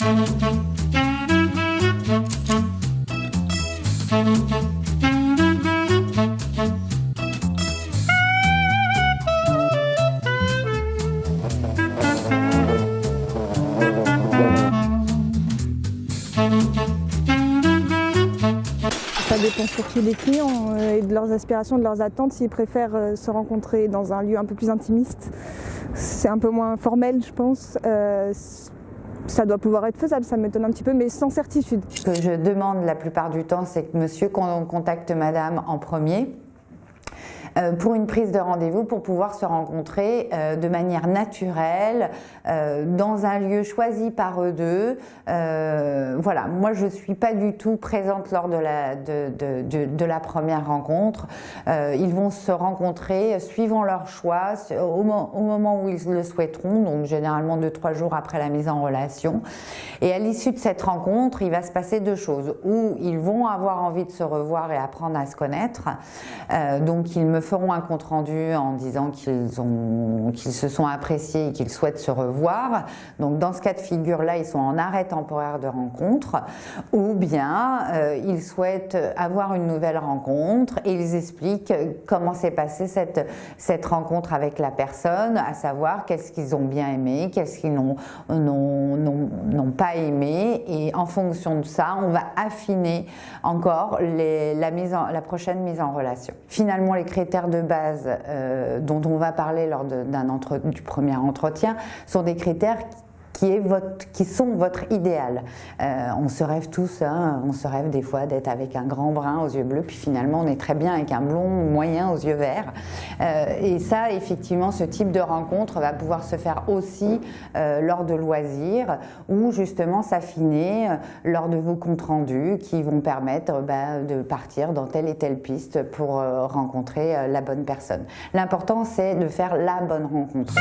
Ça dépend surtout des clients et de leurs aspirations, de leurs attentes. S'ils préfèrent se rencontrer dans un lieu un peu plus intimiste, c'est un peu moins formel, je pense. Ça doit pouvoir être faisable, ça m'étonne un petit peu, mais sans certitude. Ce que je demande la plupart du temps, c'est que monsieur contacte madame en premier pour une prise de rendez-vous, pour pouvoir se rencontrer de manière naturelle, dans un lieu choisi par eux deux. Voilà, moi je ne suis pas du tout présente lors de la première rencontre. Ils vont se rencontrer suivant leur choix, au moment où ils le souhaiteront, donc généralement 2-3 jours après la mise en relation. Et à l'issue de cette rencontre, il va se passer deux choses, où ils vont avoir envie de se revoir et apprendre à se connaître. Donc ils me feront un compte rendu en disant qu'ils se sont appréciés et qu'ils souhaitent se revoir. Donc dans ce cas de figure-là, ils sont en arrêt temporaire de rencontre, ou bien ils souhaitent avoir une nouvelle rencontre et ils expliquent comment s'est passée cette rencontre avec la personne, à savoir qu'est-ce qu'ils ont bien aimé, qu'est-ce qu'ils n'ont pas aimé, et en fonction de ça, on va affiner encore la prochaine mise en relation. Finalement, les critères de base dont on va parler lors du premier entretien sont des critères qui sont votre idéal. On se rêve tous, hein, on se rêve des fois d'être avec un grand brun aux yeux bleus, puis finalement on est très bien avec un blond moyen aux yeux verts. Et ça, effectivement, ce type de rencontre va pouvoir se faire aussi lors de loisirs, ou justement s'affiner lors de vos comptes rendus qui vont permettre de partir dans telle et telle piste pour rencontrer la bonne personne. L'important, c'est de faire la bonne rencontre.